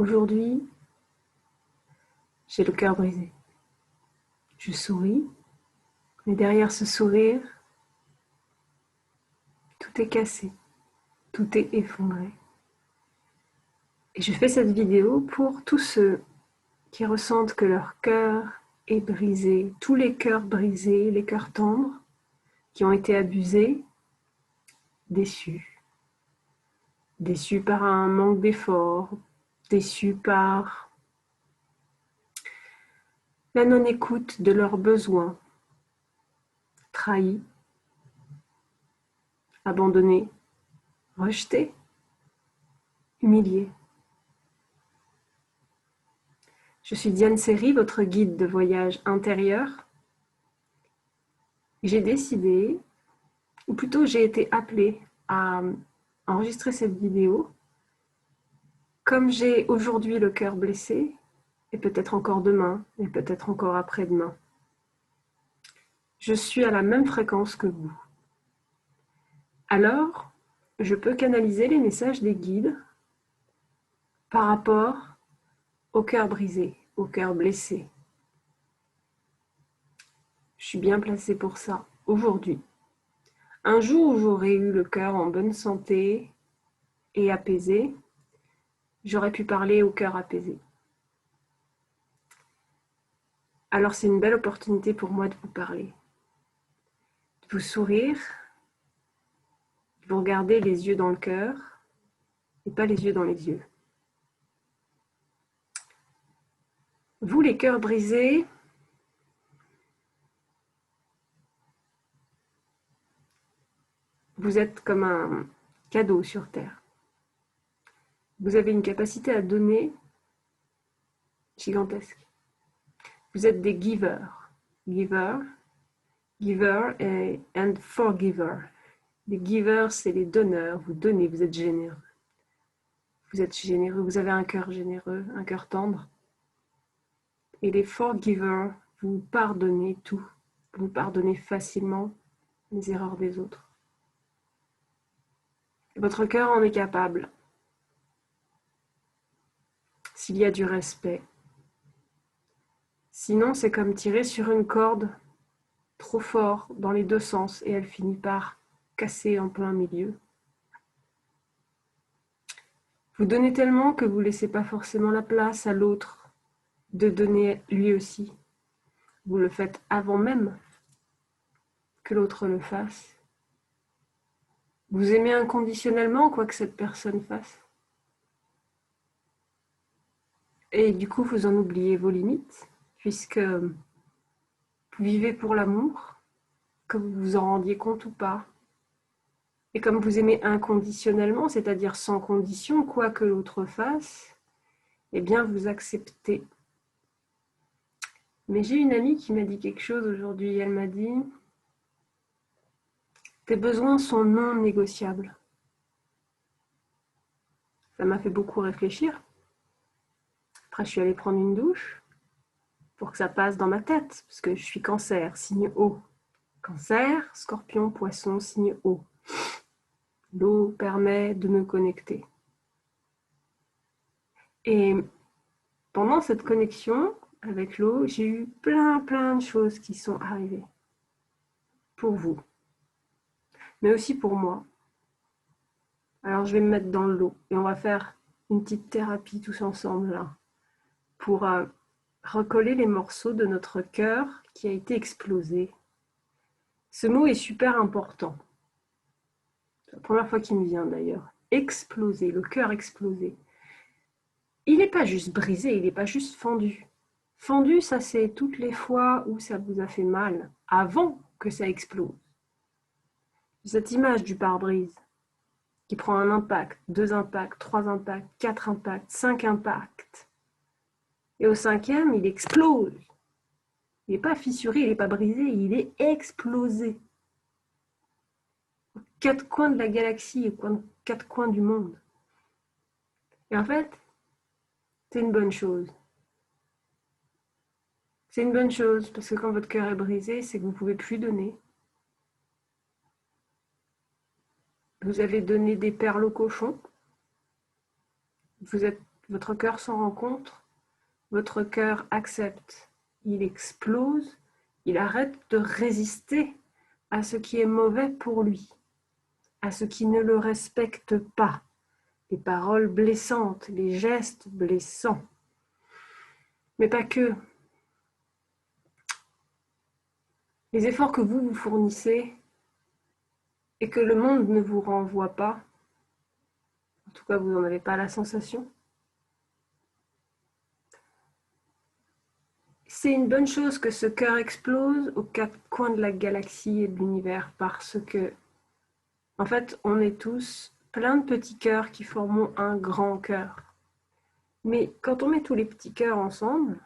Aujourd'hui, j'ai le cœur brisé. Je souris, mais derrière ce sourire, tout est cassé, tout est effondré. Et je fais cette vidéo pour tous ceux qui ressentent que leur cœur est brisé, tous les cœurs brisés, les cœurs tendres, qui ont été abusés, déçus. Déçus par un manque d'effort, déçus par la non-écoute de leurs besoins, trahis, abandonnés, rejetés, humiliés. Je suis Diane Seri, votre guide de voyage intérieur. J'ai décidé, ou plutôt j'ai été appelée à enregistrer cette vidéo. Comme j'ai aujourd'hui le cœur blessé, et peut-être encore demain, et peut-être encore après-demain, je suis à la même fréquence que vous. Alors, je peux canaliser les messages des guides par rapport au cœur brisé, au cœur blessé. Je suis bien placée pour ça, aujourd'hui. Un jour où j'aurais eu le cœur en bonne santé et apaisé, j'aurais pu parler au cœur apaisé. Alors c'est une belle opportunité pour moi de vous parler, de vous sourire, de vous regarder les yeux dans le cœur et pas les yeux dans les yeux. Vous, les cœurs brisés, vous êtes comme un cadeau sur Terre. Vous avez une capacité à donner gigantesque. Vous êtes des givers. Giver and forgiver. Les givers, c'est les donneurs. Vous donnez, vous êtes généreux. Vous êtes généreux, vous avez un cœur généreux, un cœur tendre. Et les forgivers, vous pardonnez tout. Vous pardonnez facilement les erreurs des autres. Et votre cœur en est capable. S'il y a du respect. Sinon, c'est comme tirer sur une corde trop fort dans les deux sens et elle finit par casser en plein milieu. Vous donnez tellement que vous ne laissez pas forcément la place à l'autre de donner lui aussi. Vous le faites avant même que l'autre le fasse. Vous aimez inconditionnellement quoi que cette personne fasse. Et du coup, vous en oubliez vos limites, puisque vous vivez pour l'amour, que vous vous en rendiez compte ou pas. Et comme vous aimez inconditionnellement, c'est-à-dire sans condition, quoi que l'autre fasse, eh bien vous acceptez. Mais j'ai une amie qui m'a dit quelque chose aujourd'hui. Elle m'a dit « Tes besoins sont non négociables ». Ça m'a fait beaucoup réfléchir. Après, je suis allée prendre une douche pour que ça passe dans ma tête, parce que je suis cancer, signe eau. Cancer, scorpion, poisson, signe eau. L'eau permet de me connecter. Et pendant cette connexion avec l'eau, j'ai eu plein de choses qui sont arrivées. Pour vous. Mais aussi pour moi. Alors je vais me mettre dans l'eau et on va faire une petite thérapie tous ensemble là. Pour recoller les morceaux de notre cœur qui a été explosé. Ce mot est super important. C'est la première fois qu'il me vient d'ailleurs. Exploser, le cœur explosé. Il n'est pas juste brisé, il n'est pas juste fendu. Fendu, ça c'est toutes les fois où ça vous a fait mal, avant que ça explose. Cette image du pare-brise qui prend un impact, 2 impacts, 3 impacts, 4 impacts, 5 impacts. Et au 5e, il explose. Il n'est pas fissuré, il n'est pas brisé, il est explosé. Aux 4 coins de la galaxie, aux 4 coins du monde. Et en fait, c'est une bonne chose. C'est une bonne chose, parce que quand votre cœur est brisé, c'est que vous ne pouvez plus donner. Vous avez donné des perles au cochon. Votre cœur s'en rend compte, votre cœur accepte, il explose, il arrête de résister à ce qui est mauvais pour lui, à ce qui ne le respecte pas, les paroles blessantes, les gestes blessants. Mais pas que. Les efforts que vous fournissez et que le monde ne vous renvoie pas, en tout cas vous n'en avez pas la sensation, c'est une bonne chose que ce cœur explose aux quatre coins de la galaxie et de l'univers parce que, en fait, on est tous plein de petits cœurs qui forment un grand cœur. Mais quand on met tous les petits cœurs ensemble,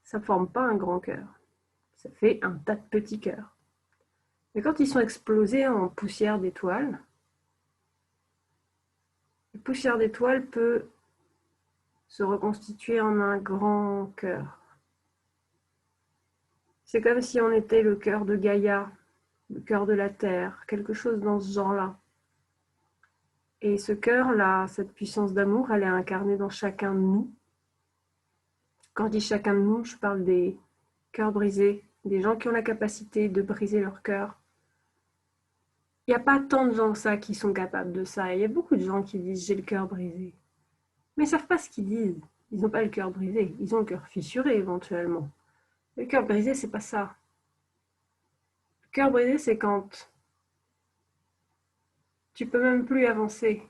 ça ne forme pas un grand cœur. Ça fait un tas de petits cœurs. Mais quand ils sont explosés en poussière d'étoiles, la poussière d'étoiles peut se reconstituer en un grand cœur. C'est comme si on était le cœur de Gaïa, le cœur de la Terre, quelque chose dans ce genre-là. Et ce cœur-là, cette puissance d'amour, elle est incarnée dans chacun de nous. Quand je dis chacun de nous, je parle des cœurs brisés, des gens qui ont la capacité de briser leur cœur. Il n'y a pas tant de gens que ça qui sont capables de ça. Il y a beaucoup de gens qui disent « j'ai le cœur brisé ». Mais ils ne savent pas ce qu'ils disent. Ils n'ont pas le cœur brisé. Ils ont le cœur fissuré éventuellement. Le cœur brisé, c'est pas ça. Le cœur brisé, c'est quand tu peux même plus avancer.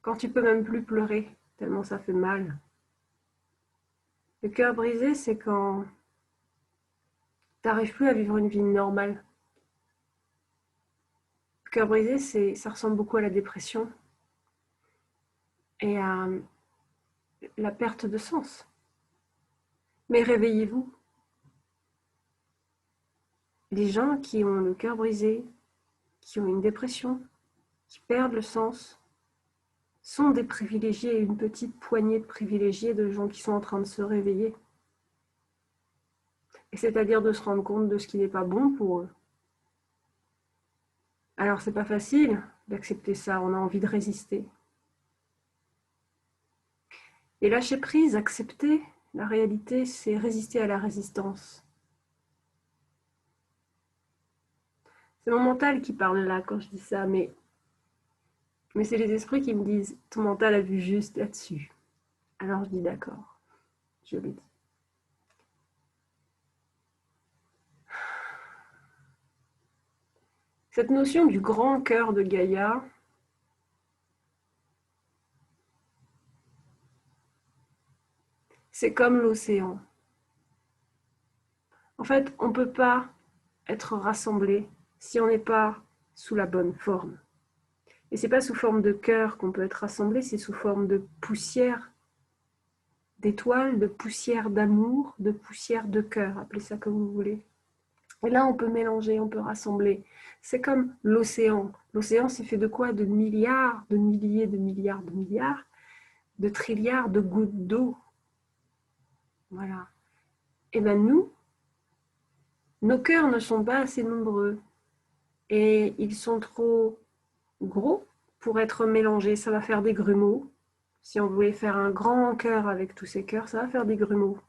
Quand tu peux même plus pleurer, tellement ça fait mal. Le cœur brisé, c'est quand tu n'arrives plus à vivre une vie normale. Le cœur brisé, ça ressemble beaucoup à la dépression et à la perte de sens. Mais réveillez-vous. Les gens qui ont le cœur brisé, qui ont une dépression, qui perdent le sens, sont des privilégiés, une petite poignée de privilégiés de gens qui sont en train de se réveiller. Et c'est-à-dire de se rendre compte de ce qui n'est pas bon pour eux. Alors c'est pas facile d'accepter ça, on a envie de résister. Et lâcher prise, accepter la réalité, c'est résister à la résistance. C'est mon mental qui parle là quand je dis ça, mais c'est les esprits qui me disent « ton mental a vu juste là-dessus ». Alors je dis d'accord, je le dis. Cette notion du grand cœur de Gaïa, c'est comme l'océan. En fait, on ne peut pas être rassemblé si on n'est pas sous la bonne forme. Et c'est pas sous forme de cœur qu'on peut être rassemblé, c'est sous forme de poussière d'étoiles, de poussière d'amour, de poussière de cœur, appelez ça comme vous voulez. Et là, on peut mélanger, on peut rassembler. C'est comme l'océan. L'océan, c'est fait de quoi? De milliards, de milliers, de milliards, de milliards, de trilliards de gouttes d'eau. Voilà. Et bien nous, nos cœurs ne sont pas assez nombreux. Et ils sont trop gros pour être mélangés. Ça va faire des grumeaux. Si on voulait faire un grand cœur avec tous ces cœurs, ça va faire des grumeaux.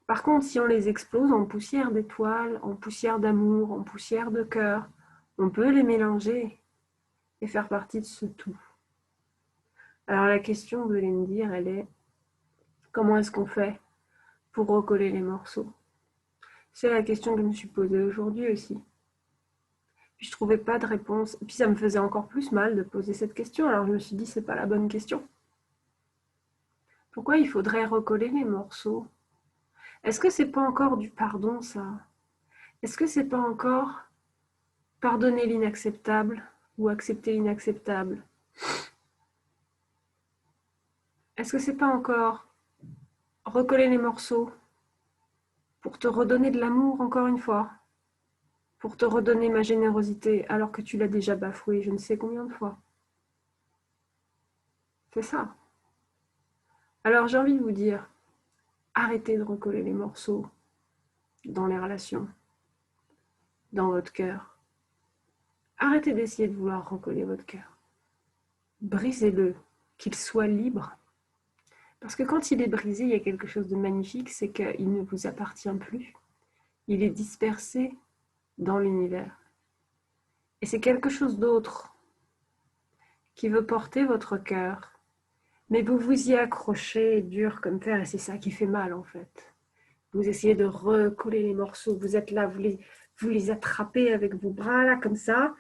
Par contre, si on les explose en poussière d'étoiles, en poussière d'amour, en poussière de cœur, on peut les mélanger et faire partie de ce tout. Alors la question, vous allez me dire, elle est comment est-ce qu'on fait pour recoller les morceaux? C'est la question que je me suis posée aujourd'hui aussi. Puis je trouvais pas de réponse. Et puis ça me faisait encore plus mal de poser cette question. Alors je me suis dit, c'est pas la bonne question. Pourquoi il faudrait recoller les morceaux? Est-ce que c'est pas encore du pardon, ça? Est-ce que c'est pas encore pardonner l'inacceptable ou accepter l'inacceptable? Est-ce que c'est pas encore recoller les morceaux pour te redonner de l'amour encore une fois? Pour te redonner ma générosité alors que tu l'as déjà bafouée je ne sais combien de fois? C'est ça. Alors j'ai envie de vous dire, arrêtez de recoller les morceaux dans les relations, dans votre cœur. Arrêtez d'essayer de vouloir recoller votre cœur. Brisez-le, qu'il soit libre. Parce que quand il est brisé, il y a quelque chose de magnifique, c'est qu'il ne vous appartient plus. Il est dispersé dans l'univers. Et c'est quelque chose d'autre qui veut porter votre cœur. Mais vous vous y accrochez dur comme fer et c'est ça qui fait mal en fait. Vous essayez de recoller les morceaux, vous êtes là, vous les attrapez avec vos bras là comme ça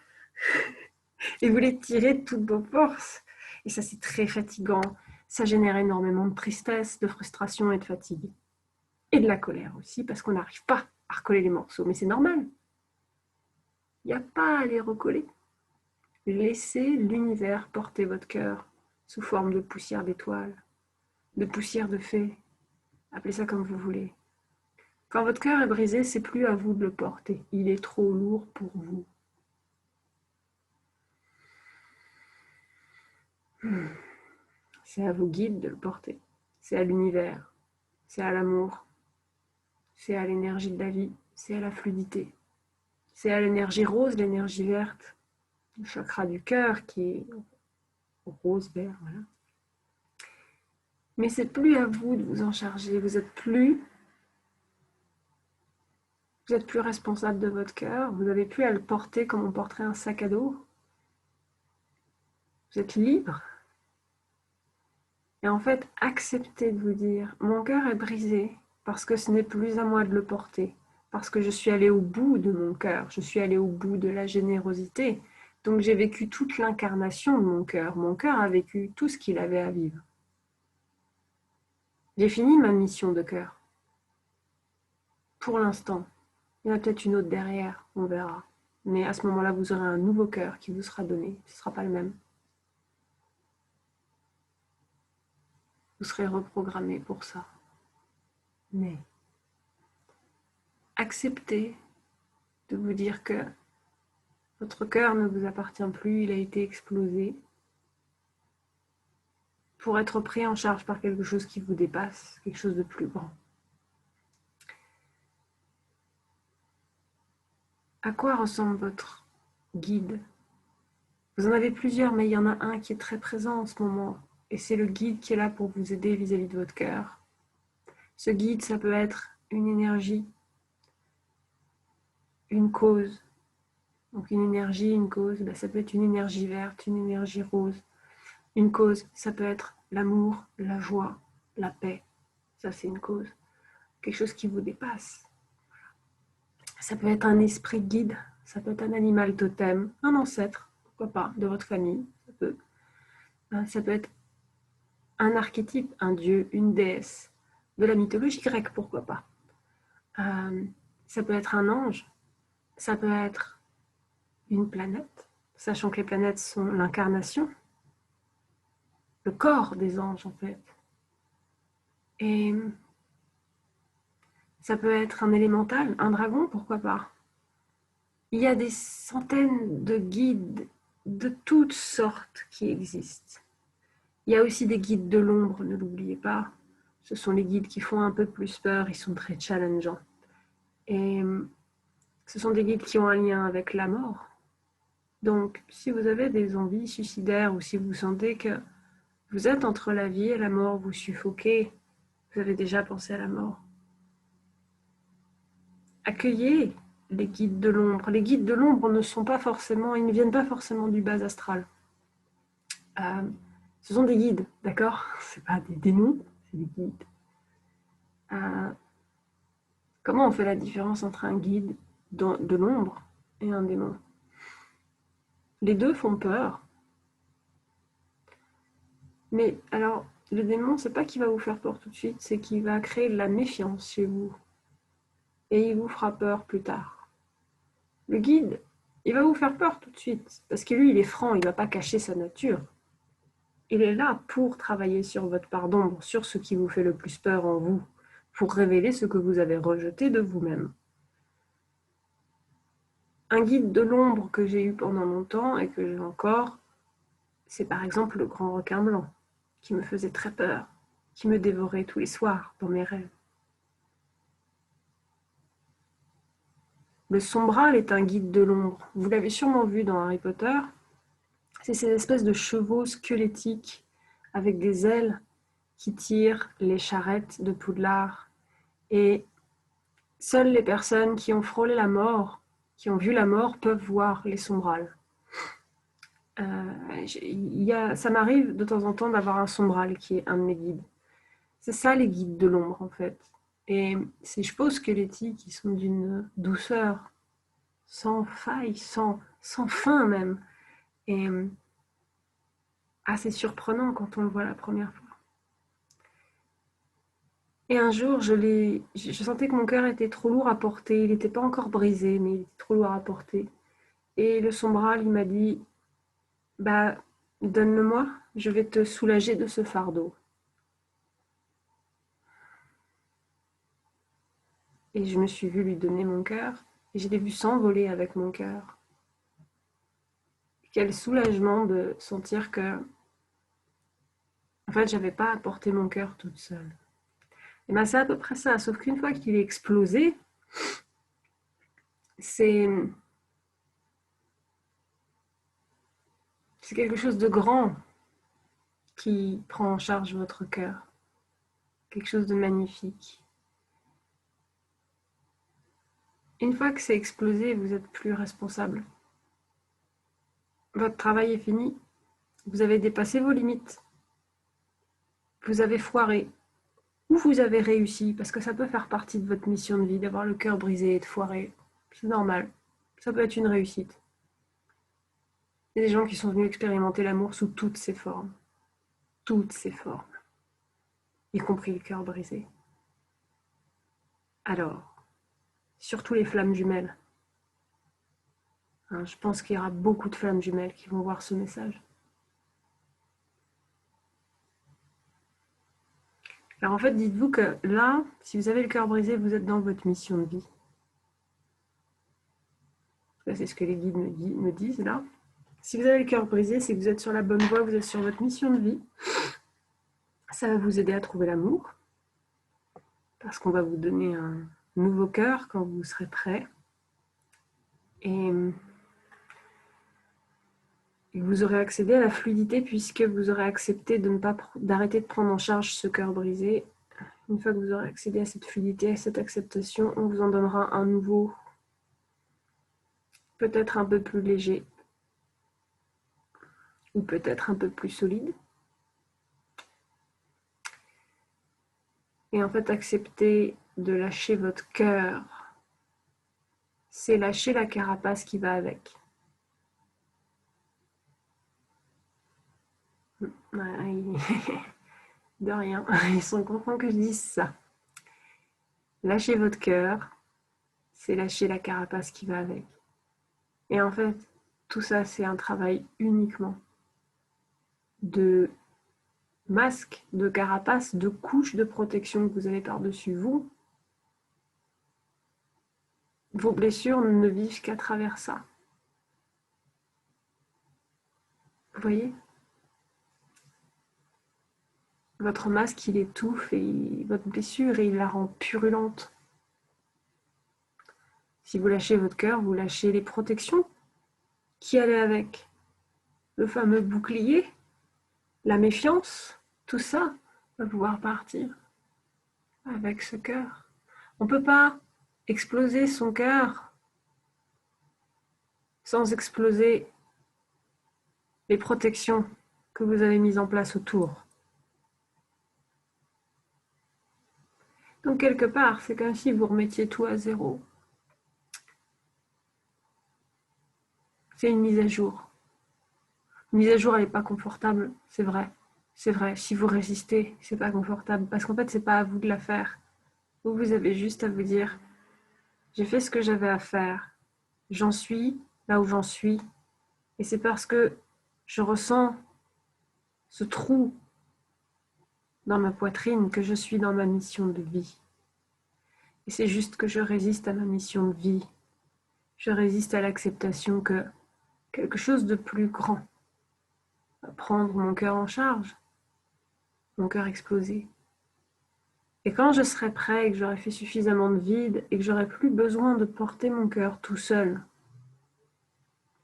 et vous les tirez de toutes vos forces. Et ça c'est très fatigant, ça génère énormément de tristesse, de frustration et de fatigue. Et de la colère aussi parce qu'on n'arrive pas à recoller les morceaux, mais c'est normal. Il n'y a pas à les recoller. Laissez l'univers porter votre cœur sous forme de poussière d'étoiles, de poussière de fées, appelez ça comme vous voulez. Quand votre cœur est brisé, c'est plus à vous de le porter. Il est trop lourd pour vous. C'est à vos guides de le porter. C'est à l'univers. C'est à l'amour. C'est à l'énergie de la vie. C'est à la fluidité. C'est à l'énergie rose, l'énergie verte. Le chakra du cœur qui est rose-vert. Voilà. Mais c'est plus à vous de vous en charger. Vous êtes plus responsable de votre cœur. Vous n'avez plus à le porter comme on porterait un sac à dos. Vous êtes libre. Et en fait, acceptez de vous dire, mon cœur est brisé parce que ce n'est plus à moi de le porter, parce que je suis allée au bout de mon cœur, je suis allée au bout de la générosité. Donc j'ai vécu toute l'incarnation de mon cœur. Mon cœur a vécu tout ce qu'il avait à vivre. J'ai fini ma mission de cœur. Pour l'instant. Il y en a peut-être une autre derrière, on verra. Mais à ce moment-là, vous aurez un nouveau cœur qui vous sera donné. Ce ne sera pas le même. Vous serez reprogrammé pour ça. Mais acceptez de vous dire que votre cœur ne vous appartient plus, il a été explosé pour être pris en charge par quelque chose qui vous dépasse, quelque chose de plus grand. À quoi ressemble votre guide? Vous en avez plusieurs, mais il y en a un qui est très présent en ce moment. Et c'est le guide qui est là pour vous aider vis-à-vis de votre cœur. Ce guide, ça peut être une énergie, une cause. Donc une énergie, une cause, ça peut être une énergie verte, une énergie rose. Une cause, ça peut être l'amour, la joie, la paix. Ça, c'est une cause. Quelque chose qui vous dépasse. Ça peut être un esprit guide, ça peut être un animal totem, un ancêtre, pourquoi pas, de votre famille. Ça peut être un archétype, un dieu, une déesse, de la mythologie grecque, pourquoi pas. Ça peut être un ange, ça peut être une planète, sachant que les planètes sont l'incarnation, le corps des anges en fait. Et ça peut être un élémental, un dragon, pourquoi pas. Il y a des centaines de guides de toutes sortes qui existent. Il y a aussi des guides de l'ombre, ne l'oubliez pas. Ce sont les guides qui font un peu plus peur, ils sont très challengeants. Et ce sont des guides qui ont un lien avec la mort. Donc, si vous avez des envies suicidaires ou si vous sentez que vous êtes entre la vie et la mort, vous suffoquez, vous avez déjà pensé à la mort. Accueillez les guides de l'ombre. Les guides de l'ombre ne sont pas forcément, ils ne viennent pas forcément du bas astral. Ce sont des guides, d'accord? C'est pas des démons, c'est des guides. Comment on fait la différence entre un guide de l'ombre et un démon? Les deux font peur. Mais alors, le démon, c'est pas qu'il va vous faire peur tout de suite, c'est qu'il va créer de la méfiance chez vous. Et il vous fera peur plus tard. Le guide, il va vous faire peur tout de suite, parce que lui, il est franc, il ne va pas cacher sa nature. Il est là pour travailler sur votre part d'ombre, sur ce qui vous fait le plus peur en vous, pour révéler ce que vous avez rejeté de vous-même. Un guide de l'ombre que j'ai eu pendant longtemps et que j'ai encore, c'est par exemple le grand requin blanc, qui me faisait très peur, qui me dévorait tous les soirs dans mes rêves. Le sombral est un guide de l'ombre. Vous l'avez sûrement vu dans Harry Potter. C'est ces espèces de chevaux squelettiques avec des ailes qui tirent les charrettes de Poudlard. Et seules les personnes qui ont frôlé la mort, qui ont vu la mort, peuvent voir les sombrales. Ça m'arrive de temps en temps d'avoir un sombral qui est un de mes guides. C'est ça les guides de l'ombre en fait. Et ces chevaux squelettiques qui sont d'une douceur sans faille, sans fin même. Et assez surprenant quand on le voit la première fois. Et un jour, je sentais que mon cœur était trop lourd à porter. Il n'était pas encore brisé, mais il était trop lourd à porter. Et le sombral, il m'a dit, bah, donne-le-moi, je vais te soulager de ce fardeau. Et je me suis vue lui donner mon cœur, et je l'ai vu s'envoler avec mon cœur. Quel soulagement de sentir que, en fait, j'avais pas à porter mon cœur toute seule. Et ben c'est à peu près ça, sauf qu'une fois qu'il est explosé, c'est quelque chose de grand qui prend en charge votre cœur. Quelque chose de magnifique. Une fois que c'est explosé, vous n'êtes plus responsable. Votre travail est fini. Vous avez dépassé vos limites. Vous avez foiré. Ou vous avez réussi, parce que ça peut faire partie de votre mission de vie, d'avoir le cœur brisé et de foirer. C'est normal. Ça peut être une réussite. Il y a des gens qui sont venus expérimenter l'amour sous toutes ses formes. Toutes ses formes. Y compris le cœur brisé. Alors, surtout les flammes jumelles. Je pense qu'il y aura beaucoup de flammes jumelles qui vont voir ce message. Alors en fait, dites-vous que là, si vous avez le cœur brisé, vous êtes dans votre mission de vie. C'est ce que les guides me disent là. Si vous avez le cœur brisé, c'est que vous êtes sur la bonne voie, vous êtes sur votre mission de vie. Ça va vous aider à trouver l'amour, parce qu'on va vous donner un nouveau cœur quand vous serez prêt. Et vous aurez accédé à la fluidité puisque vous aurez accepté d'arrêter de prendre en charge ce cœur brisé. Une fois que vous aurez accédé à cette fluidité, à cette acceptation, on vous en donnera un nouveau, peut-être un peu plus léger, ou peut-être un peu plus solide. Et en fait, accepter de lâcher votre cœur, c'est lâcher la carapace qui va avec. De rien, ils sont contents que je dise ça. Lâcher votre cœur, c'est lâcher la carapace qui va avec. Et en fait, tout ça, c'est un travail uniquement de masque, de carapace, de couche de protection que vous avez par-dessus vous. Vos blessures ne vivent qu'à travers ça. Vous voyez ? Votre masque, il étouffe et votre blessure, et il la rend purulente. Si vous lâchez votre cœur, vous lâchez les protections qui allaient avec. Le fameux bouclier, la méfiance, tout ça va pouvoir partir avec ce cœur. On ne peut pas exploser son cœur sans exploser les protections que vous avez mises en place autour. Donc quelque part, c'est comme si vous remettiez tout à zéro. C'est une mise à jour. Une mise à jour, elle n'est pas confortable, c'est vrai. C'est vrai, si vous résistez, c'est pas confortable. Parce qu'en fait, c'est pas à vous de la faire. Vous avez juste à vous dire, j'ai fait ce que j'avais à faire. J'en suis là où j'en suis. Et c'est parce que je ressens ce trou dans ma poitrine que je suis dans ma mission de vie. Et c'est juste que je résiste à ma mission de vie. Je résiste à l'acceptation que quelque chose de plus grand va prendre mon cœur en charge, mon cœur explosé. Et quand je serai prêt et que j'aurai fait suffisamment de vide et que j'aurai plus besoin de porter mon cœur tout seul,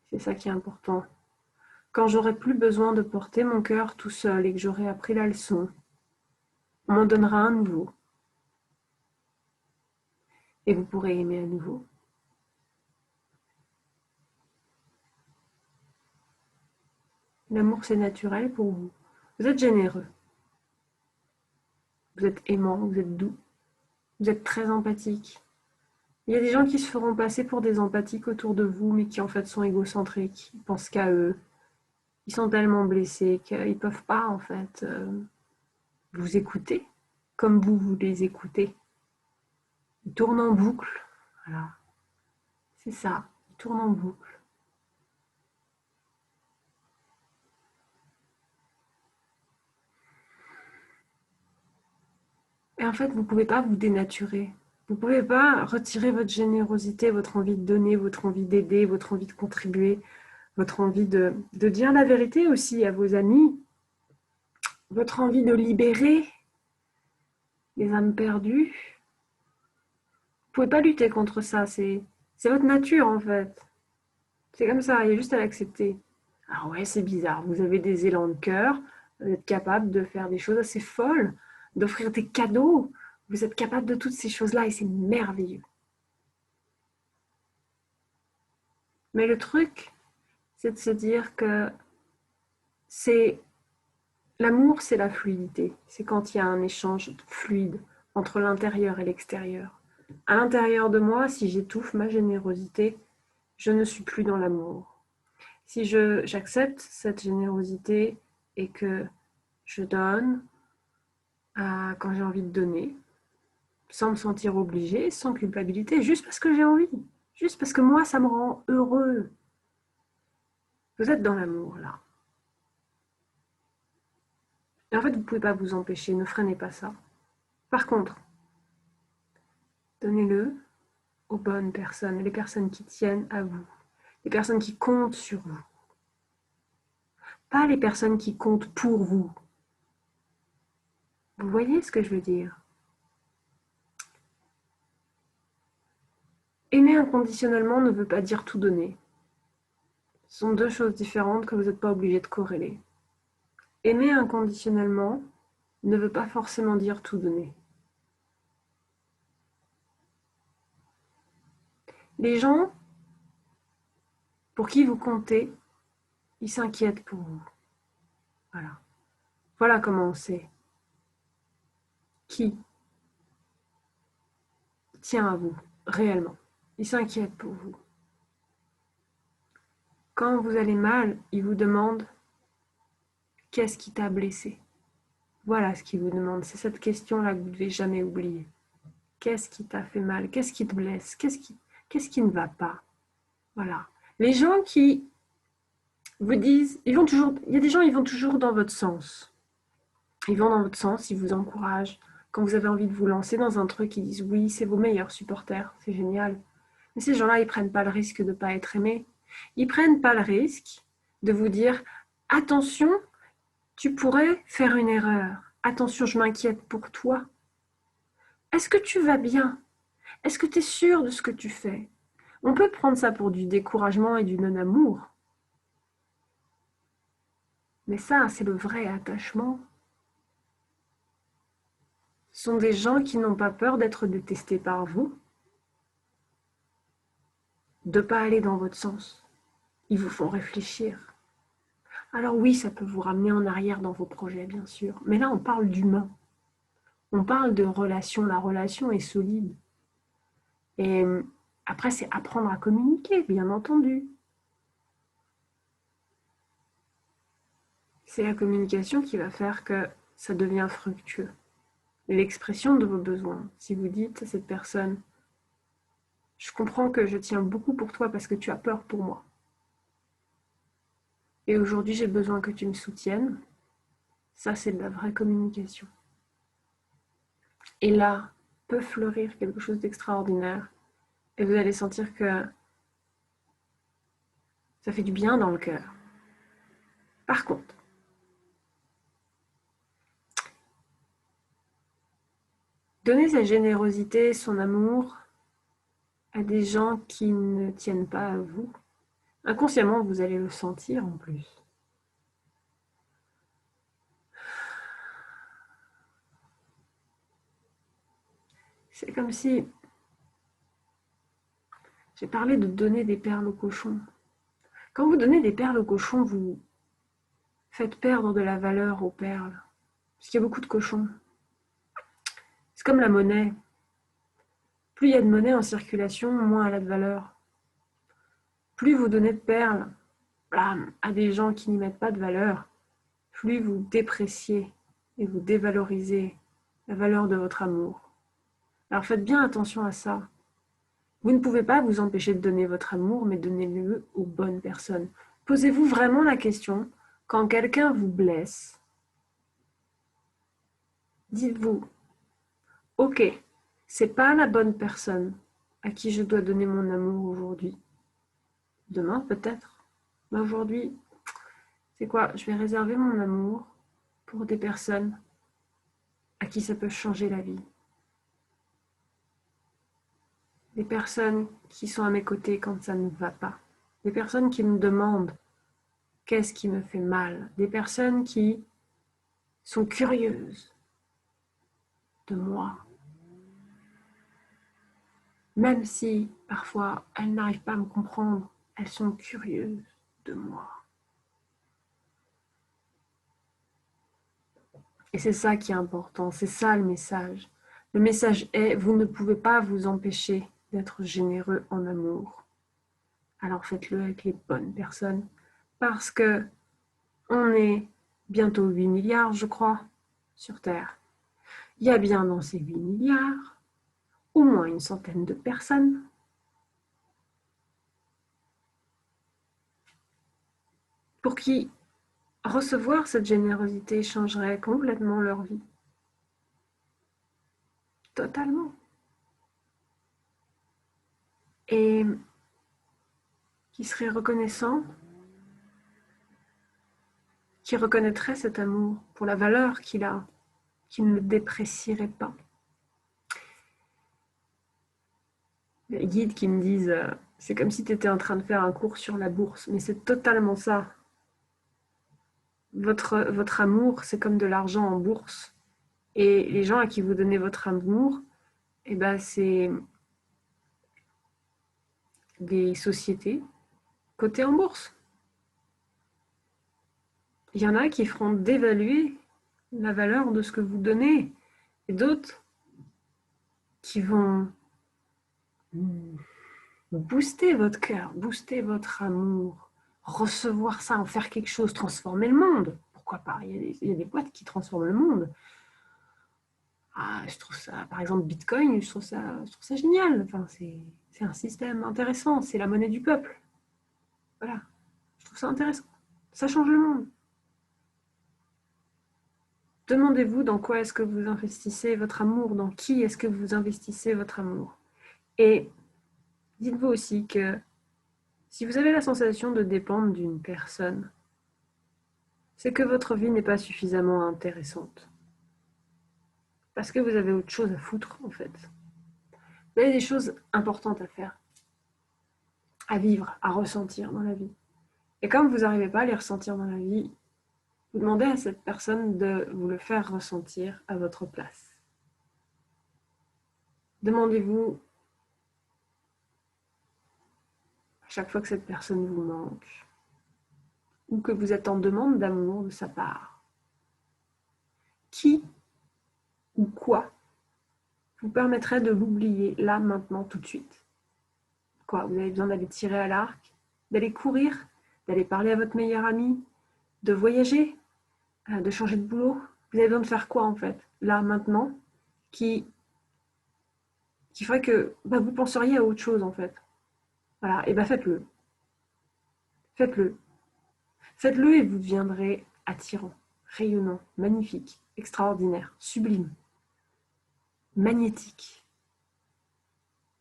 c'est ça qui est important. quand j'aurai plus besoin de porter mon cœur tout seul et que j'aurai appris la leçon, on m'en donnera un nouveau. Et vous pourrez aimer à nouveau. L'amour, c'est naturel pour vous. Vous êtes généreux. Vous êtes aimant, vous êtes doux. Vous êtes très empathique. Il y a des gens qui se feront passer pour des empathiques autour de vous, mais qui en fait sont égocentriques. Ils pensent qu'à eux. Ils sont tellement blessés qu'ils ne peuvent pas en fait vous écouter comme vous les écoutez. Ils tournent en boucle. Voilà. C'est ça. Ils tournent en boucle. Et en fait, vous ne pouvez pas vous dénaturer. Vous ne pouvez pas retirer votre générosité, votre envie de donner, votre envie d'aider, votre envie de contribuer, votre envie de dire la vérité aussi à vos amis, votre envie de libérer les âmes perdues. Vous ne pouvez pas lutter contre ça, c'est votre nature en fait. C'est comme ça, il y a juste à l'accepter. Alors ouais, c'est bizarre, vous avez des élans de cœur, vous êtes capable de faire des choses assez folles, d'offrir des cadeaux, vous êtes capable de toutes ces choses-là et c'est merveilleux. Mais le truc, c'est de se dire que c'est l'amour, c'est la fluidité. C'est quand il y a un échange fluide entre l'intérieur et l'extérieur. À l'intérieur de moi, si j'étouffe ma générosité, je ne suis plus dans l'amour. Si j'accepte cette générosité et que je donne quand j'ai envie de donner, sans me sentir obligée, sans culpabilité, juste parce que j'ai envie, juste parce que moi, ça me rend heureux. Vous êtes dans l'amour, là. Et en fait, vous ne pouvez pas vous empêcher, ne freinez pas ça. Par contre, donnez-le aux bonnes personnes, les personnes qui tiennent à vous, les personnes qui comptent sur vous. Pas les personnes qui comptent pour vous. Vous voyez ce que je veux dire? Aimer inconditionnellement ne veut pas dire tout donner. Ce sont deux choses différentes que vous n'êtes pas obligé de corréler. Aimer inconditionnellement ne veut pas forcément dire tout donner. Les gens pour qui vous comptez, ils s'inquiètent pour vous. Voilà. Voilà comment on sait qui tient à vous, réellement. Ils s'inquiètent pour vous. Quand vous allez mal, ils vous demandent qu'est-ce qui t'a blessé. Voilà ce qu'ils vous demandent. C'est cette question-là que vous ne devez jamais oublier. Qu'est-ce qui t'a fait mal? Qu'est-ce qui te blesse? Qu'est-ce qui ne va pas? Voilà. Les gens qui vous disent, il y a des gens, ils vont toujours dans votre sens. Ils vont dans votre sens, ils vous encouragent. Quand vous avez envie de vous lancer dans un truc, ils disent oui, c'est vos meilleurs supporters, c'est génial. Mais ces gens-là, ils ne prennent pas le risque de ne pas être aimés. Ils ne prennent pas le risque de vous dire attention, tu pourrais faire une erreur. Attention, je m'inquiète pour toi. Est-ce que tu vas bien? Est-ce que tu es sûr de ce que tu fais? On peut prendre ça pour du découragement et du non-amour. Mais ça, c'est le vrai attachement. Ce sont des gens qui n'ont pas peur d'être détestés par vous, de ne pas aller dans votre sens. Ils vous font réfléchir. Alors oui, ça peut vous ramener en arrière dans vos projets, bien sûr. Mais là, on parle d'humain. On parle de relation. La relation est solide. Et après, c'est apprendre à communiquer, bien entendu. C'est la communication qui va faire que ça devient fructueux. L'expression de vos besoins. Si vous dites à cette personne, je comprends que je tiens beaucoup pour toi parce que tu as peur pour moi. Et aujourd'hui, j'ai besoin que tu me soutiennes. Ça, c'est de la vraie communication. Et là, peut fleurir quelque chose d'extraordinaire. Et vous allez sentir que ça fait du bien dans le cœur. Par contre, donner sa générosité, son amour à des gens qui ne tiennent pas à vous, inconsciemment, vous allez le sentir en plus. C'est comme si j'ai parlé de donner des perles aux cochons. Quand vous donnez des perles aux cochons, vous faites perdre de la valeur aux perles. Parce qu'il y a beaucoup de cochons. C'est comme la monnaie. Plus il y a de monnaie en circulation, moins elle a de valeur. Plus vous donnez de perles à des gens qui n'y mettent pas de valeur, plus vous dépréciez et vous dévalorisez la valeur de votre amour. Alors faites bien attention à ça. Vous ne pouvez pas vous empêcher de donner votre amour, mais donnez-le aux bonnes personnes. Posez-vous vraiment la question, quand quelqu'un vous blesse, dites-vous, ok, c'est pas la bonne personne à qui je dois donner mon amour aujourd'hui. Demain peut-être, mais aujourd'hui, c'est quoi? Je vais réserver mon amour pour des personnes à qui ça peut changer la vie. Des personnes qui sont à mes côtés quand ça ne va pas. Des personnes qui me demandent qu'est-ce qui me fait mal. Des personnes qui sont curieuses de moi. Même si parfois elles n'arrivent pas à me comprendre, elles sont curieuses de moi. Et c'est ça qui est important, c'est ça le message. Le message est, vous ne pouvez pas vous empêcher d'être généreux en amour. Alors faites-le avec les bonnes personnes. Parce que on est bientôt 8 milliards, je crois, sur Terre. Il y a bien dans ces 8 milliards au moins une centaine de personnes pour qui recevoir cette générosité changerait complètement leur vie. Totalement. Et qui seraient reconnaissants, qui reconnaîtraient cet amour pour la valeur qu'il a, qui ne le déprécierait pas. Les guides qui me disent c'est comme si tu étais en train de faire un cours sur la bourse, mais c'est totalement ça. Votre amour, c'est comme de l'argent en bourse. Et les gens à qui vous donnez votre amour, eh ben, c'est des sociétés cotées en bourse. Il y en a qui feront dévaluer la valeur de ce que vous donnez, et d'autres qui vont booster votre cœur, booster votre amour, recevoir ça, en faire quelque chose, transformer le monde. Pourquoi pas? Il y a des boîtes qui transforment le monde. Ah, je trouve ça, par exemple, Bitcoin, je trouve ça génial. Enfin, c'est un système intéressant, c'est la monnaie du peuple. Voilà, je trouve ça intéressant. Ça change le monde. Demandez-vous dans quoi est-ce que vous investissez votre amour, dans qui est-ce que vous investissez votre amour. Et dites-vous aussi que si vous avez la sensation de dépendre d'une personne, c'est que votre vie n'est pas suffisamment intéressante. Parce que vous avez autre chose à foutre, en fait. Vous avez des choses importantes à faire, à vivre, à ressentir dans la vie. Et comme vous n'arrivez pas à les ressentir dans la vie, vous demandez à cette personne de vous le faire ressentir à votre place. Demandez-vous à chaque fois que cette personne vous manque, ou que vous êtes en demande d'amour de sa part, qui ou quoi vous permettrait de l'oublier là, maintenant, tout de suite. Quoi, vous avez besoin d'aller tirer à l'arc, d'aller courir, d'aller parler à votre meilleur ami, de voyager, de changer de boulot. Vous avez besoin de faire quoi en fait, là, maintenant, qui ferait que vous penseriez à autre chose en fait. Voilà, et faites-le. Faites-le. Faites-le et vous deviendrez attirant, rayonnant, magnifique, extraordinaire, sublime, magnétique.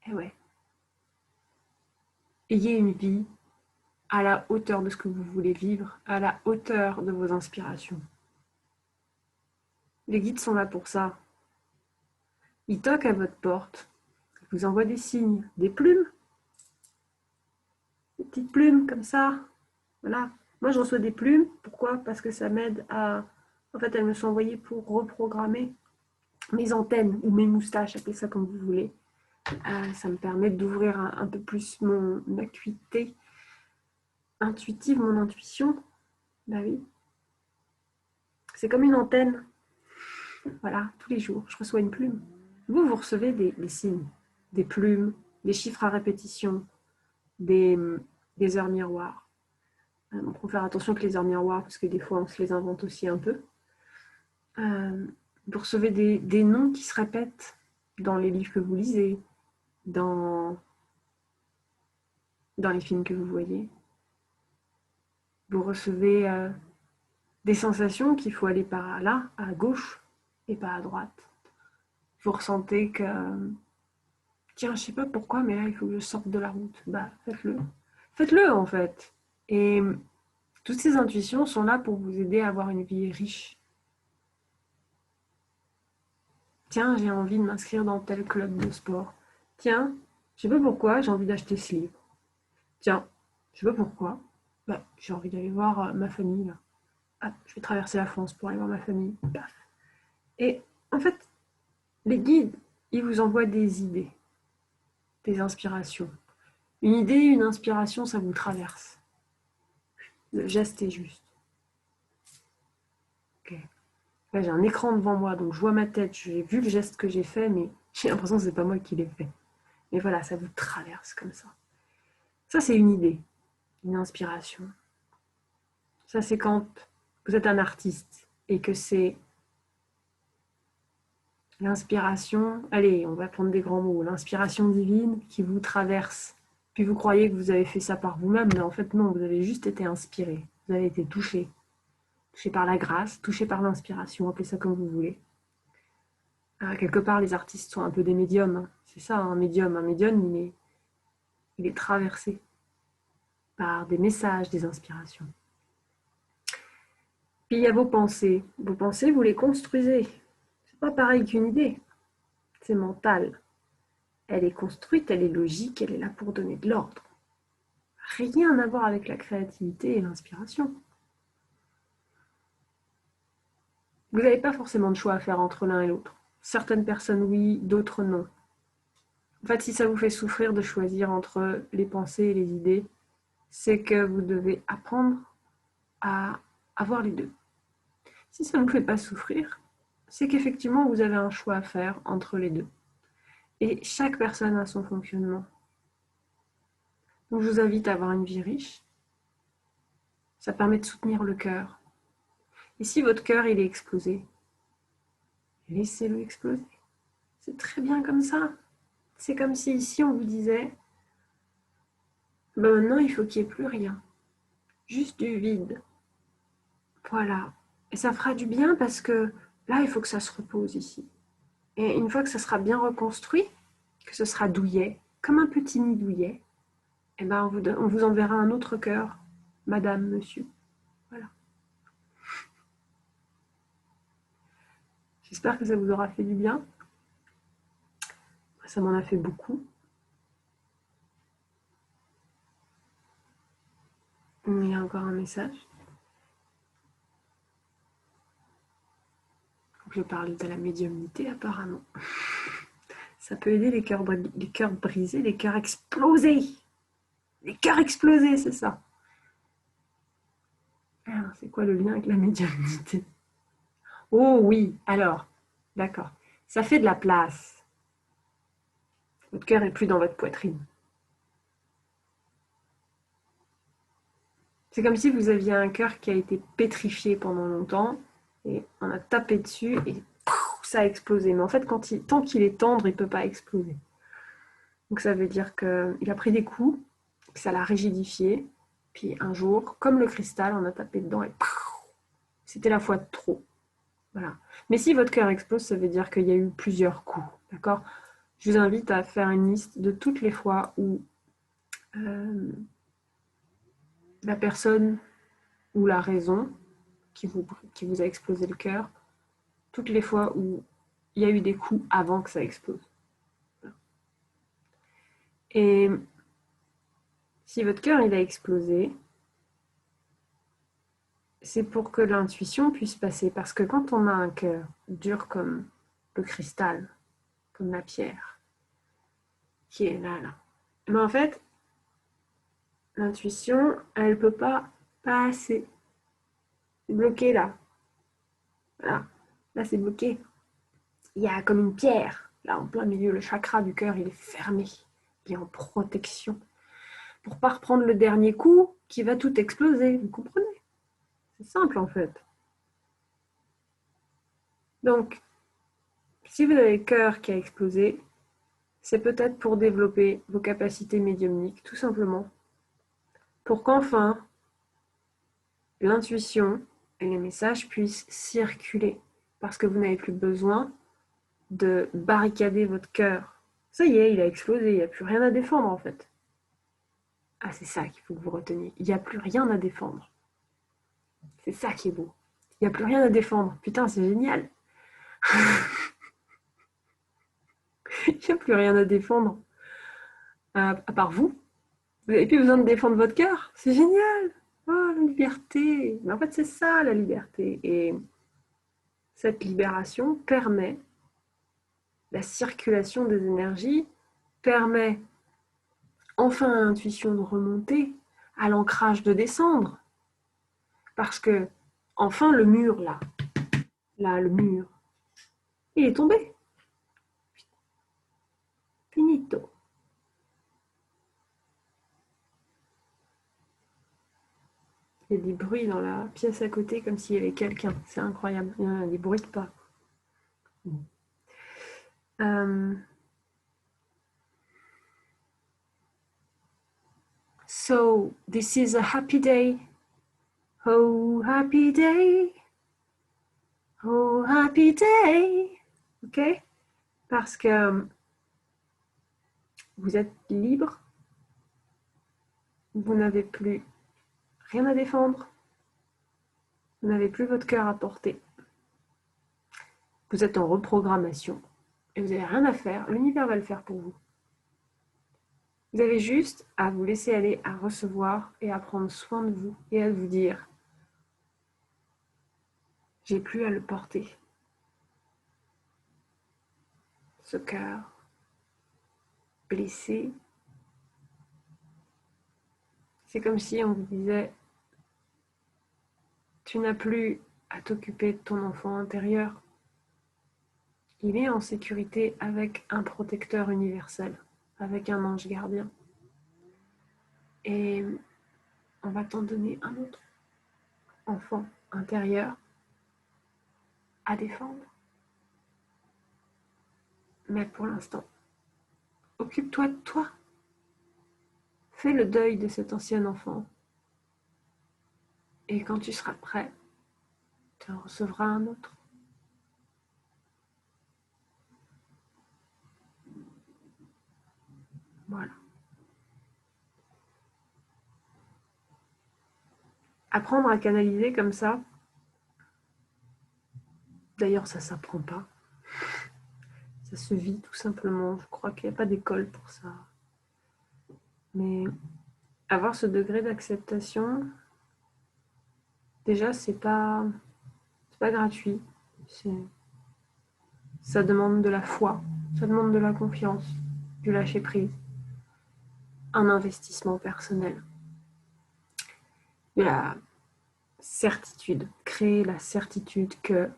Et ouais. Ayez une vie à la hauteur de ce que vous voulez vivre, à la hauteur de vos inspirations. Les guides sont là pour ça. Ils toquent à votre porte, ils vous envoient des signes, des plumes, des petites plumes comme ça. Voilà. Moi, je reçois des plumes. Pourquoi? Parce que ça m'aide à... En fait, elles me sont envoyées pour reprogrammer mes antennes ou mes moustaches, appelez ça comme vous voulez. Ça me permet d'ouvrir un peu plus mon acuité intuitive, mon intuition. Bah oui. C'est comme une antenne. Voilà, tous les jours, je reçois une plume. Vous recevez des signes, des plumes, des chiffres à répétition, des, des heures miroirs. Il faut faire attention avec les heures miroirs, parce que des fois, on se les invente aussi un peu. Vous recevez des noms qui se répètent dans les livres que vous lisez, dans les films que vous voyez. Vous recevez des sensations qu'il faut aller par là, à gauche, et pas à droite. Vous ressentez que, tiens, je sais pas pourquoi, mais là, il faut que je sorte de la route. Bah, faites-le. Faites-le, en fait. Et toutes ces intuitions sont là pour vous aider à avoir une vie riche. Tiens, j'ai envie de m'inscrire dans tel club de sport. Tiens, je sais pas pourquoi, j'ai envie d'acheter ce livre. Tiens, je sais pas pourquoi, bah, j'ai envie d'aller voir ma famille, là. Ah, je vais traverser la France pour aller voir ma famille. Paf. Et en fait, les guides, ils vous envoient des idées, des inspirations. Une idée, une inspiration, ça vous traverse. Le geste est juste. Okay. Là, j'ai un écran devant moi, donc je vois ma tête, j'ai vu le geste que j'ai fait, mais j'ai l'impression que c'est pas moi qui l'ai fait. Mais voilà, ça vous traverse comme ça. Ça, c'est une idée, une inspiration. Ça, c'est quand vous êtes un artiste et que c'est l'inspiration, allez, on va prendre des grands mots, l'inspiration divine qui vous traverse. Puis vous croyez que vous avez fait ça par vous-même, mais en fait non, vous avez juste été inspiré, vous avez été touché. Touché par la grâce, touché par l'inspiration, appelez ça comme vous voulez. Quelque part, les artistes sont un peu des médiums. Hein. C'est ça, un médium. Un médium, il est traversé par des messages, des inspirations. Puis il y a vos pensées. Vos pensées, vous les construisez. C'est pas pareil qu'une idée. C'est mental. Elle est construite, elle est logique, elle est là pour donner de l'ordre. Rien à voir avec la créativité et l'inspiration. Vous n'avez pas forcément de choix à faire entre l'un et l'autre. Certaines personnes oui, d'autres non. En fait, si ça vous fait souffrir de choisir entre les pensées et les idées, c'est que vous devez apprendre à avoir les deux. Si ça ne vous fait pas souffrir, c'est qu'effectivement, vous avez un choix à faire entre les deux. Et chaque personne a son fonctionnement. Donc, je vous invite à avoir une vie riche. Ça permet de soutenir le cœur. Et si votre cœur, il est explosé, laissez-le exploser. C'est très bien comme ça. C'est comme si ici, on vous disait, ben maintenant, il faut qu'il n'y ait plus rien. Juste du vide. Voilà. Et ça fera du bien parce que là, il faut que ça se repose ici. Et une fois que ça sera bien reconstruit, que ce sera douillet, comme un petit nid douillet, eh ben on vous enverra un autre cœur, madame, monsieur. Voilà. J'espère que ça vous aura fait du bien. Ça m'en a fait beaucoup. Il y a encore un message. Je parle de la médiumnité apparemment. Ça peut aider les cœurs brisés, les cœurs explosés. Les cœurs explosés, c'est ça. Alors, c'est quoi le lien avec la médiumnité? Oh oui, alors, d'accord. Ça fait de la place. Votre cœur est plus dans votre poitrine. C'est comme si vous aviez un cœur qui a été pétrifié pendant longtemps et on a tapé dessus et ça a explosé. Mais en fait, tant qu'il est tendre, il ne peut pas exploser. Donc ça veut dire qu'il a pris des coups, que ça l'a rigidifié. Puis un jour, comme le cristal, on a tapé dedans et c'était la fois de trop. Voilà. Mais si votre cœur explose, ça veut dire qu'il y a eu plusieurs coups. D'accord? Je vous invite à faire une liste de toutes les fois où la personne ou la raison qui vous a explosé le cœur, toutes les fois où il y a eu des coups avant que ça explose. Et si votre cœur il a explosé, c'est pour que l'intuition puisse passer. Parce que quand on a un cœur dur comme le cristal, comme la pierre, qui est là. Mais en fait, l'intuition, elle ne peut pas passer. C'est bloqué là. Voilà. Là, c'est bloqué. Il y a comme une pierre, là, en plein milieu. Le chakra du cœur, il est fermé. Il est en protection. Pour pas reprendre le dernier coup qui va tout exploser. Vous comprenez? C'est simple, en fait. Donc, si vous avez le cœur qui a explosé, c'est peut-être pour développer vos capacités médiumniques, tout simplement. Pour qu'enfin, l'intuition et les messages puissent circuler. Parce que vous n'avez plus besoin de barricader votre cœur. Ça y est, il a explosé, il n'y a plus rien à défendre en fait. Ah, c'est ça qu'il faut que vous reteniez. Il n'y a plus rien à défendre. C'est ça qui est beau. Il n'y a plus rien à défendre. Putain, c'est génial. Il n'y a plus rien à défendre. À part vous. Vous n'avez plus besoin de défendre votre cœur. C'est génial. Oh, la liberté. Mais en fait, c'est ça la liberté. Et cette libération permet la circulation des énergies, permet enfin à l'intuition de remonter, à l'ancrage de descendre. Parce que, enfin, le mur, là, le mur, il est tombé. Finito. Il y a des bruits dans la pièce à côté, comme s'il y avait quelqu'un. C'est incroyable. Il y a des bruits de pas. So, this is a happy day. Oh, happy day. Oh, happy day. Ok? Parce que vous êtes libre. Vous n'avez plus rien à défendre. Vous n'avez plus votre cœur à porter. Vous êtes en reprogrammation. Et vous n'avez rien à faire. L'univers va le faire pour vous. Vous avez juste à vous laisser aller, à recevoir et à prendre soin de vous et à vous dire j'ai plus à le porter. Ce cœur blessé. C'est comme si on vous disait tu n'as plus à t'occuper de ton enfant intérieur. Il est en sécurité avec un protecteur universel, avec un ange gardien. Et on va t'en donner un autre enfant intérieur à défendre. Mais pour l'instant, occupe-toi de toi. Fais le deuil de cet ancien enfant. Et quand tu seras prêt, tu en recevras un autre. Voilà. Apprendre à canaliser comme ça, d'ailleurs ça s'apprend pas. Ça se vit tout simplement. Je crois qu'il n'y a pas d'école pour ça. Mais avoir ce degré d'acceptation, déjà c'est pas gratuit. Ça demande de la foi, ça demande de la confiance, du lâcher prise, un investissement personnel, de la certitude, créer la certitude que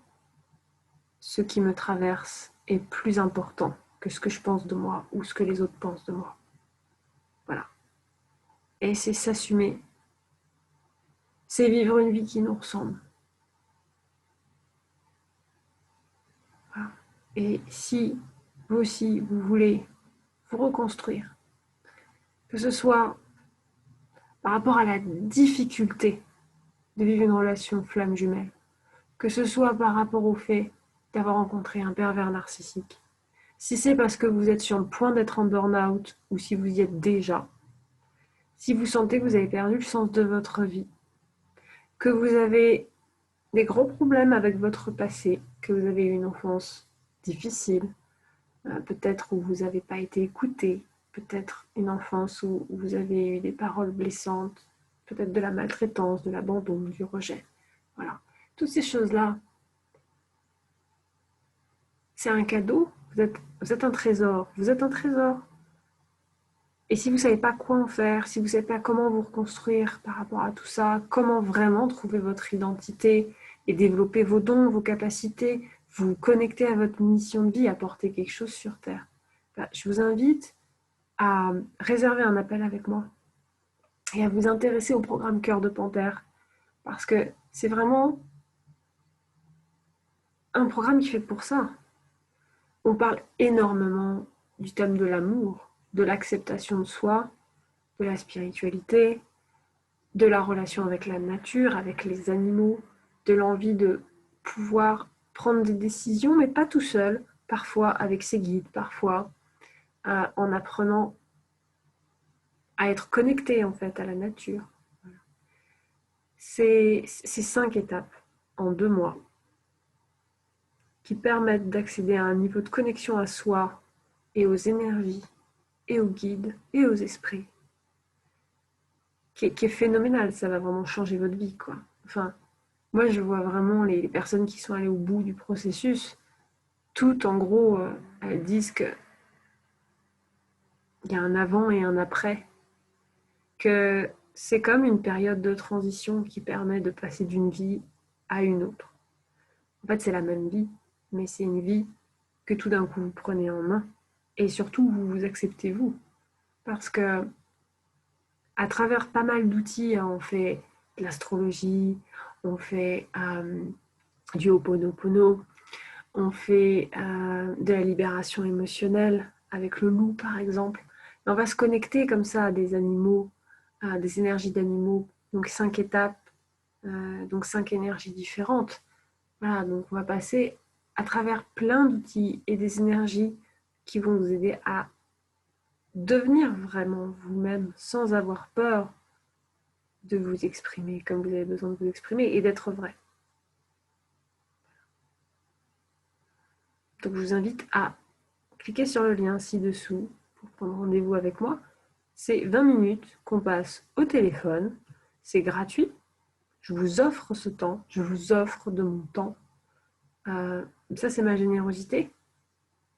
ce qui me traverse est plus important que ce que je pense de moi ou ce que les autres pensent de moi. Voilà. Et c'est s'assumer. C'est vivre une vie qui nous ressemble. Voilà. Et si vous aussi, vous voulez vous reconstruire, que ce soit par rapport à la difficulté de vivre une relation flamme jumelle, que ce soit par rapport au fait d'avoir rencontré un pervers narcissique, si c'est parce que vous êtes sur le point d'être en burn-out ou si vous y êtes déjà, si vous sentez que vous avez perdu le sens de votre vie, que vous avez des gros problèmes avec votre passé, que vous avez eu une enfance difficile, peut-être où vous n'avez pas été écouté, peut-être une enfance où vous avez eu des paroles blessantes, peut-être de la maltraitance, de l'abandon, du rejet. Voilà. Toutes ces choses-là, C'est un cadeau. Vous êtes un trésor. Vous êtes un trésor. Et si vous ne savez pas quoi en faire, si vous ne savez pas comment vous reconstruire par rapport à tout ça, comment vraiment trouver votre identité et développer vos dons, vos capacités, vous connecter à votre mission de vie, apporter quelque chose sur Terre, je vous invite à réserver un appel avec moi et à vous intéresser au programme Cœur de Panthère. Parce que c'est vraiment un programme qui fait pour ça. On parle énormément du thème de l'amour, de l'acceptation de soi, de la spiritualité, de la relation avec la nature, avec les animaux, de l'envie de pouvoir prendre des décisions, mais pas tout seul, parfois avec ses guides, parfois en apprenant à être connecté en fait à la nature. C'est 5 étapes en 2 mois qui permettent d'accéder à un niveau de connexion à soi et aux énergies et aux guides et aux esprits qui est phénoménal. Ça va vraiment changer votre vie, quoi. Enfin, moi, je vois vraiment les personnes qui sont allées au bout du processus. Toutes, en gros, elles disent qu'il y a un avant et un après. Que c'est comme une période de transition qui permet de passer d'une vie à une autre. En fait, c'est la même vie, mais c'est une vie que tout d'un coup vous prenez en main. Et surtout, vous vous acceptez vous. Parce que à travers pas mal d'outils, on fait de l'astrologie, on fait du Ho'oponopono, on fait de la libération émotionnelle avec le loup par exemple. Et on va se connecter comme ça à des animaux, à des énergies d'animaux, donc 5 étapes, donc 5 énergies différentes. Voilà, donc on va passer à travers plein d'outils et des énergies qui vont vous aider à devenir vraiment vous-même sans avoir peur de vous exprimer comme vous avez besoin de vous exprimer et d'être vrai. Donc je vous invite à cliquer sur le lien ci-dessous pour prendre rendez-vous avec moi. C'est 20 minutes qu'on passe au téléphone, c'est gratuit. Je vous offre ce temps, je vous offre de mon temps. Ça, c'est ma générosité.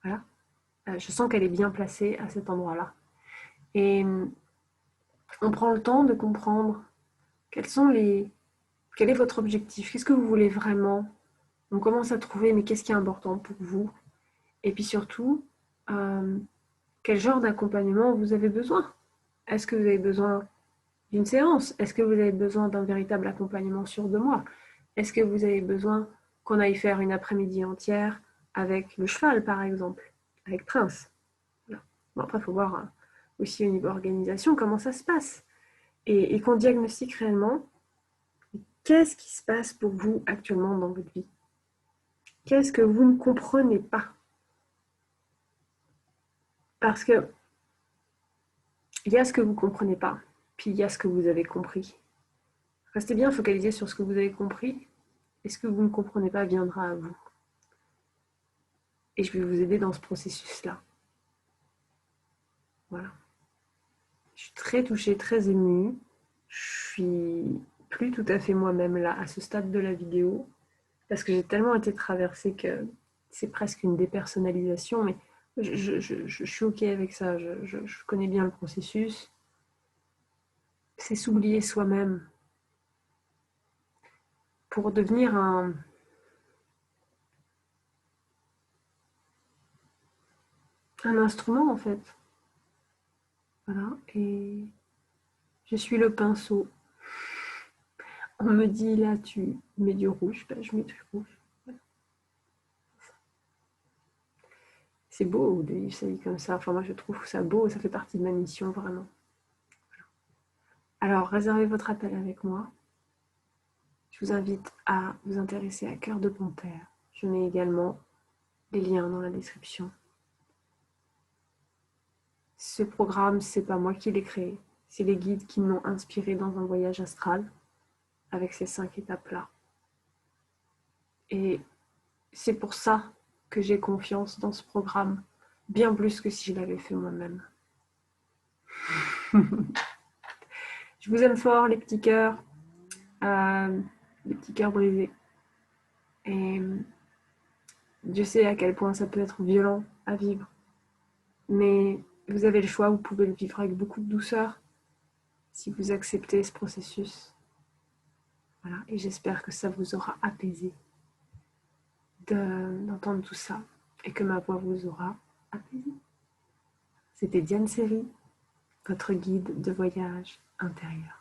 Voilà. Je sens qu'elle est bien placée à cet endroit-là. Et on prend le temps de comprendre quel est votre objectif, qu'est-ce que vous voulez vraiment. On commence à trouver, mais qu'est-ce qui est important pour vous. Et puis surtout, quel genre d'accompagnement vous avez besoin. Est-ce que vous avez besoin d'une séance? Est-ce que vous avez besoin d'un véritable accompagnement sur 2 mois? Est-ce que vous avez besoin qu'on aille faire une après-midi entière avec le cheval, par exemple, avec Prince? Voilà. Bon, après, il faut voir aussi au niveau organisation comment ça se passe. Et qu'on diagnostique réellement qu'est-ce qui se passe pour vous actuellement dans votre vie. Qu'est-ce que vous ne comprenez pas? Parce que il y a ce que vous ne comprenez pas, puis il y a ce que vous avez compris. Restez bien focalisé sur ce que vous avez compris, et ce que vous ne comprenez pas viendra à vous. Et je vais vous aider dans ce processus-là. Voilà. Je suis très touchée, très émue. Je suis plus tout à fait moi-même là, à ce stade de la vidéo, parce que j'ai tellement été traversée que c'est presque une dépersonnalisation, mais je suis OK avec ça. Je connais bien le processus. C'est s'oublier soi-même pour devenir un instrument en fait. Voilà, et je suis le pinceau. On me dit là tu mets du rouge, ben, je mets du rouge. Voilà. C'est beau de vivre sa vie comme ça. Enfin moi je trouve ça beau, ça fait partie de ma mission vraiment. Alors réservez votre appel avec moi. Je vous invite à vous intéresser à Cœur de Panthère. Je mets également les liens dans la description. Ce programme, c'est pas moi qui l'ai créé. C'est les guides qui m'ont inspiré dans un voyage astral avec ces 5 étapes-là. Et c'est pour ça que j'ai confiance dans ce programme, bien plus que si je l'avais fait moi-même. Je vous aime fort, les petits cœurs brisés. Et Dieu sait à quel point ça peut être violent à vivre. Mais vous avez le choix, vous pouvez le vivre avec beaucoup de douceur si vous acceptez ce processus. Voilà, et j'espère que ça vous aura apaisé d'entendre tout ça et que ma voix vous aura apaisé. C'était Diane Seri, votre guide de voyage intérieur.